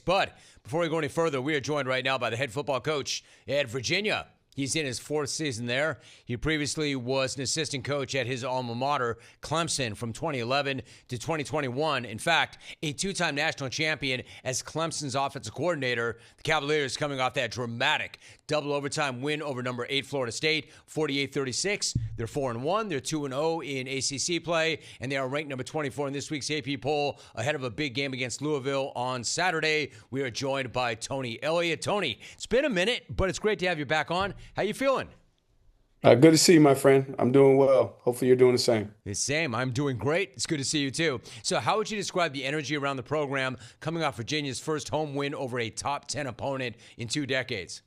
But before we go any further, we are joined right now by the head football coach at Virginia. He's in his fourth season there. He previously was an assistant coach at his alma mater, Clemson, from 2011 to 2021. In fact, a two-time national champion as Clemson's offensive coordinator. The Cavaliers coming off that dramatic double overtime win over number 8 Florida State, 48-36. They're 4-1. They're 2-0 in ACC play, and they are ranked number 24 in this week's AP poll ahead of a big game against Louisville on Saturday. We are joined by Tony Elliott. Tony, it's been a minute, but it's great to have you back on. How you feeling? Good to see you, my friend. I'm doing well. Hopefully you're doing the same. The same. I'm doing great. It's good to see you, too. So how would you describe the energy around the program coming off Virginia's first home win over a top 10 opponent in 2 decades?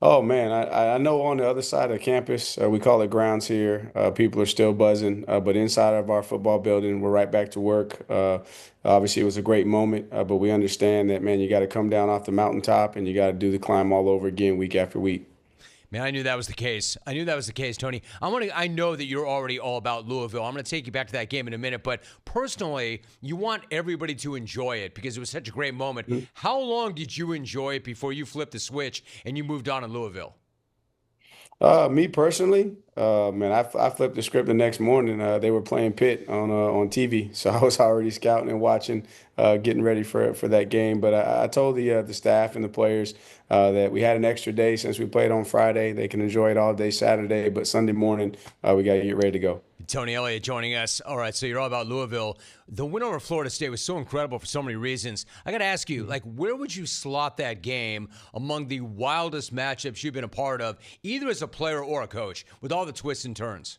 Oh, man, I know on the other side of campus, we call it grounds here, people are still buzzing, but inside of our football building, we're right back to work. Obviously, it was a great moment, but we understand that, man, you got to come down off the mountaintop and you got to do the climb all over again week after week. Man, I knew that was the case. Tony. I know that you're already all about Louisville. I'm going to take you back to that game in a minute, but personally, you want everybody to enjoy it because it was such a great moment. Mm-hmm. How long did you enjoy it before you flipped the switch and you moved on in Louisville? Me personally, man, I flipped the script the next morning. They were playing Pitt on TV, so I was already scouting and watching, getting ready for that game. But I told the staff and the players that we had an extra day since we played on Friday. They can enjoy it all day Saturday, but Sunday morning we got to get ready to go. Tony Elliott joining us. All right, so you're all about Louisville. The win over Florida State was so incredible for so many reasons. I got to ask you, where would you slot that game among the wildest matchups you've been a part of, either as a player or a coach, with all the twists and turns?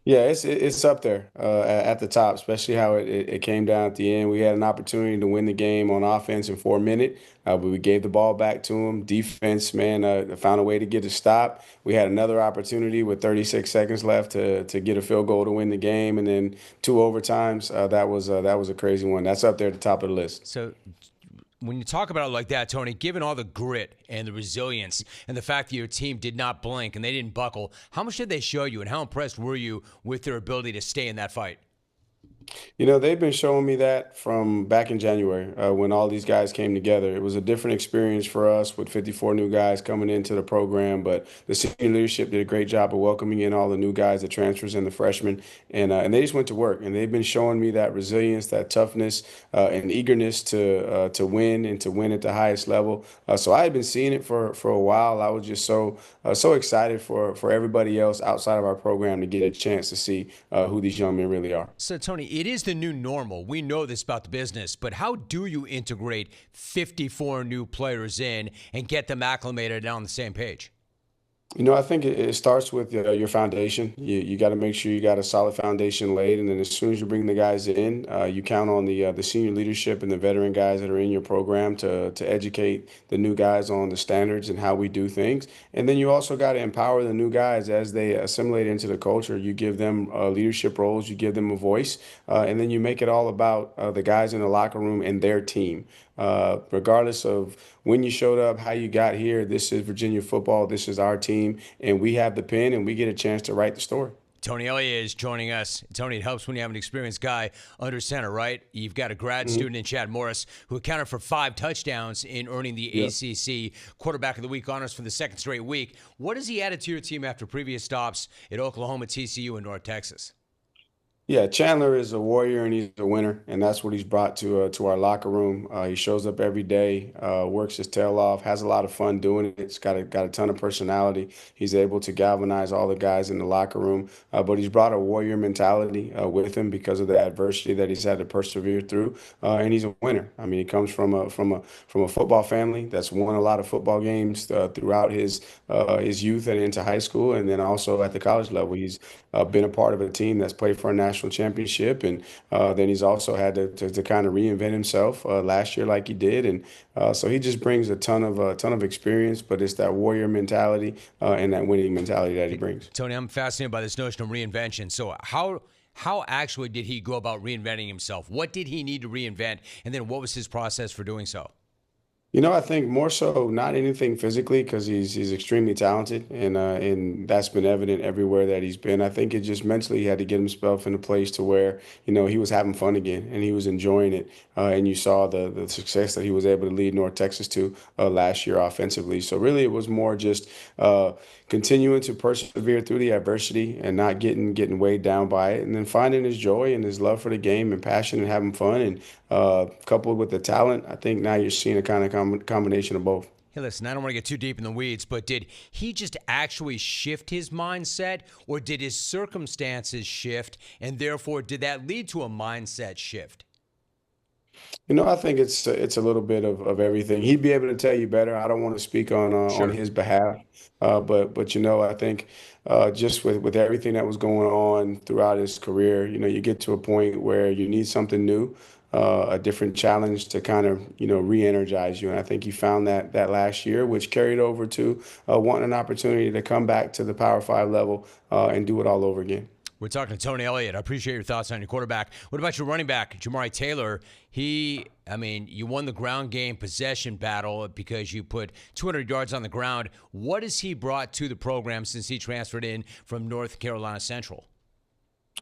Yeah, it's up there at the top, especially how it came down at the end. We had an opportunity to win the game on offense in 4 minutes, but we gave the ball back to them. Defense, man, found a way to get a stop. We had another opportunity with 36 seconds left to get a field goal to win the game, and then 2 overtimes. That was a crazy one. That's up there at the top of the list. So, when you talk about it like that, Tony, given all the grit and the resilience and the fact that your team did not blink and they didn't buckle, how much did they show you and how impressed were you with their ability to stay in that fight? You know, they've been showing me that from back in January when all these guys came together. It was a different experience for us with 54 new guys coming into the program, but the senior leadership did a great job of welcoming in all the new guys, the transfers and the freshmen, and they just went to work. And they've been showing me that resilience, that toughness, and eagerness to win and to win at the highest level. So I had been seeing it for a while. I was just so excited for everybody else outside of our program to get a chance to see who these young men really are. So, Tony, it is the new normal. We know this about the business, but how do you integrate 54 new players in and get them acclimated and on the same page? You know, I think it starts with your foundation. You got to make sure you got a solid foundation laid, and then as soon as you bring the guys in, you count on the senior leadership and the veteran guys that are in your program to educate the new guys on the standards and how we do things. And then you also got to empower the new guys as they assimilate into the culture. You give them leadership roles, you give them a voice, and then you make it all about the guys in the locker room and their team. Regardless of when you showed up, how you got here, this is Virginia football, this is our team, and we have the pen and we get a chance to write the story. Tony Elliott is joining us. Tony, it helps when you have an experienced guy under center, right? You've got a grad student in Chad Morris who accounted for 5 touchdowns in earning the ACC Quarterback of the Week honors for the second straight week. What has he added to your team after previous stops at Oklahoma, TCU, and North Texas? Yeah, Chandler is a warrior and he's a winner, and that's what he's brought to our locker room. He shows up every day, works his tail off, has a lot of fun doing it. He's got a ton of personality. He's able to galvanize all the guys in the locker room, but he's brought a warrior mentality with him because of the adversity that he's had to persevere through, and he's a winner. I mean, he comes from a football family that's won a lot of football games throughout his youth and into high school, and then also at the college level. He's been a part of a team that's played for a national championship, and then he's also had to kind of reinvent himself last year like he did, and so he just brings a ton of experience, but it's that warrior mentality and that winning mentality that he brings. Tony, I'm fascinated by this notion of reinvention. So how actually did he go about reinventing himself? What did he need to reinvent, and then what was his process for doing so? I think more so not anything physically because he's extremely talented and that's been evident everywhere that he's been. I think it just mentally he had to get himself in a place to where he was having fun again and he was enjoying it. And you saw the success that he was able to lead North Texas to last year offensively. So really, it was more just uh, continuing to persevere through the adversity and not getting weighed down by it, and then finding his joy and his love for the game and passion and having fun and coupled with the talent, I think now you're seeing a kind of combination of both. Hey, listen, I don't want to get too deep in the weeds, but did he just actually shift his mindset, or did his circumstances shift, and therefore did that lead to a mindset shift? I think it's a little bit of everything. He'd be able to tell you better. I don't want to speak on Sure. his behalf, but I think just with everything that was going on throughout his career, you get to a point where you need something new, a different challenge to kind of re-energize you. And I think he found that last year, which carried over to wanting an opportunity to come back to the Power Five level and do it all over again. We're talking to Tony Elliott. I appreciate your thoughts on your quarterback. What about your running back, Jamari Taylor? You won the ground game possession battle because you put 200 yards on the ground. What has he brought to the program since he transferred in from North Carolina Central?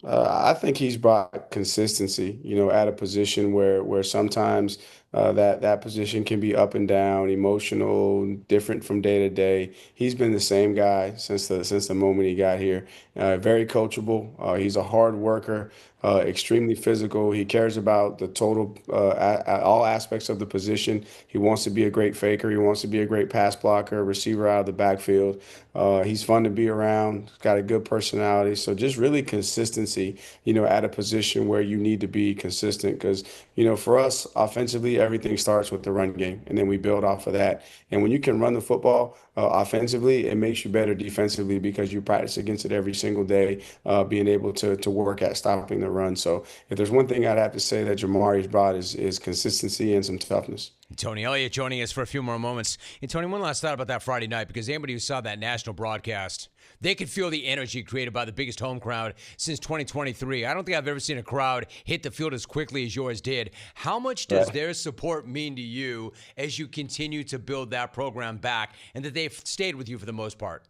I think he's brought consistency, at a position where sometimes that position can be up and down, emotional, different from day to day. He's been the same guy since the moment he got here. Very coachable. He's a hard worker, extremely physical. He cares about the total, all aspects of the position. He wants to be a great faker. He wants to be a great pass blocker, receiver out of the backfield. He's fun to be around. He's got a good personality. So just really consistency, at a position where you need to be consistent. Because, for us offensively, everything starts with the run game, and then we build off of that. And when you can run the football offensively, it makes you better defensively because you practice against it every single day, being able to work at stopping the run. So if there's one thing I'd have to say that Jamari's brought is consistency and some toughness. Tony Elliott joining us for a few more moments. And Tony, one last thought about that Friday night, because anybody who saw that national broadcast, they could feel the energy created by the biggest home crowd since 2023. I don't think I've ever seen a crowd hit the field as quickly as yours did. How much does Right. their support mean to you as you continue to build that program back, and that they've stayed with you for the most part?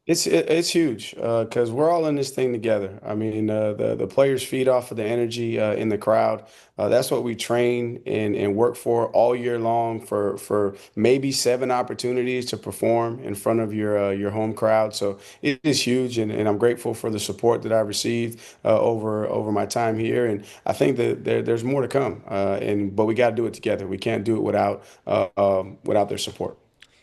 It's huge because we're all in this thing together. I mean, the players feed off of the energy in the crowd. That's what we train and work for all year long for maybe 7 opportunities to perform in front of your home crowd. So it is huge, and I'm grateful for the support that I've received over my time here. And I think that there's more to come. But we got to do it together. We can't do it without their support.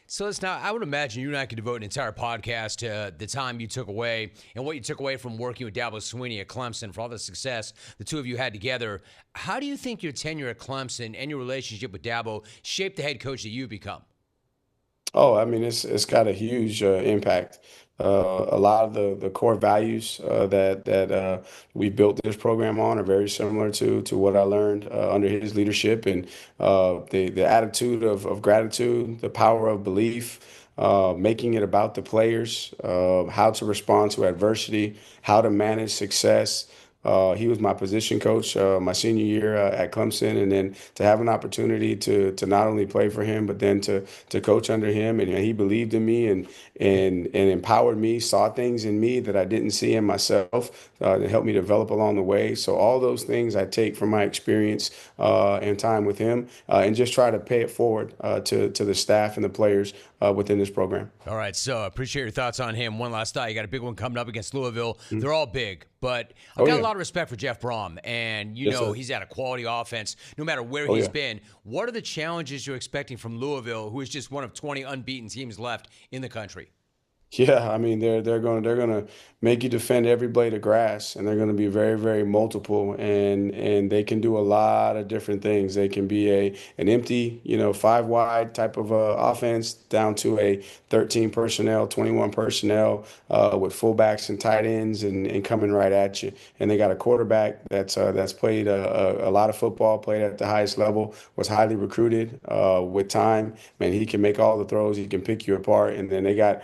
So let's now, I would imagine you and I could devote an entire podcast to the time you took away and what you took away from working with Dabo Swinney at Clemson for all the success the two of you had together. How do you think your tenure at Clemson and your relationship with Dabo shaped the head coach that you've become? Oh, I mean, it's got a huge impact. A lot of the core values that we built this program on are very similar to what I learned under his leadership, and the attitude of gratitude, the power of belief, making it about the players, how to respond to adversity, how to manage success. He was my position coach my senior year at Clemson, and then to have an opportunity to not only play for him, but then to coach under him, and he believed in me and empowered me, saw things in me that I didn't see in myself, to help me develop along the way. So all those things I take from my experience and time with him, and just try to pay it forward to the staff and the players within this program. All right, so appreciate your thoughts on him. One last thought. You got a big one coming up against Louisville. They're all big, but I've Oh got a yeah, lot of respect for Jeff Brom, and yes sir. he's had a quality offense no matter where Oh he's yeah. been. What are the challenges you're expecting from Louisville, who is just one of 20 unbeaten teams left in the country? Yeah, I mean they're gonna make you defend every blade of grass, and they're gonna be very multiple, and they can do a lot of different things. They can be an empty, five wide type of offense down to a 13 personnel, 21 personnel with fullbacks and tight ends, and coming right at you. And they got a quarterback that's played a lot of football, played at the highest level, was highly recruited with time. Man, he can make all the throws, he can pick you apart, and then they got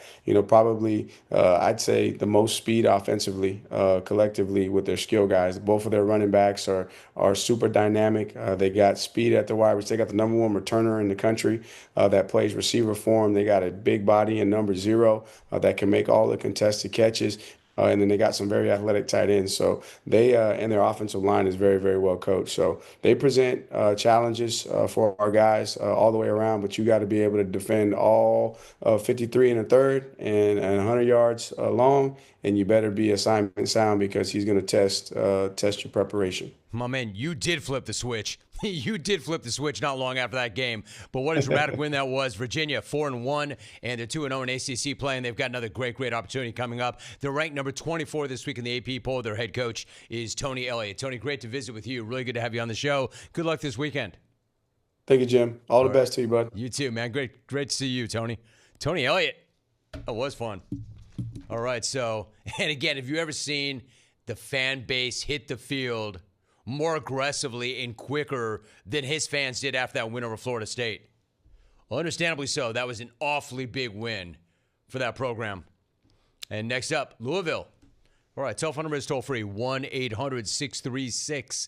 probably, I'd say, the most speed offensively, collectively with their skill guys. Both of their running backs are super dynamic. They got speed at the wide receiver. They got the number one returner in the country that plays receiver for them. They got a big body in number 0 that can make all the contested catches. And then they got some very athletic tight ends. So they and their offensive line is very, very well coached. So they present challenges for our guys all the way around. But you got to be able to defend all 53 and a third and 100 yards long. And you better be assignment sound because he's going to test your preparation. My man, you did flip the switch. You did flip the switch not long after that game. But what a dramatic win that was. Virginia 4-1, and they're 2-0 in ACC play, and they've got another great opportunity coming up. They're ranked number 24 this week in the AP poll. Their head coach is Tony Elliott. Tony, great to visit with you. Really good to have you on the show. Good luck this weekend. Thank you, Jim. All the best to you, bud. You too, man. Great to see you, Tony. Tony Elliott. That was fun. All right, so, and again, have you ever seen the fan base hit the field more aggressively and quicker than his fans did after that win over Florida State? Well, understandably so. That was an awfully big win for that program. And next up, Louisville. All right, telephone number is toll-free, 1-800-636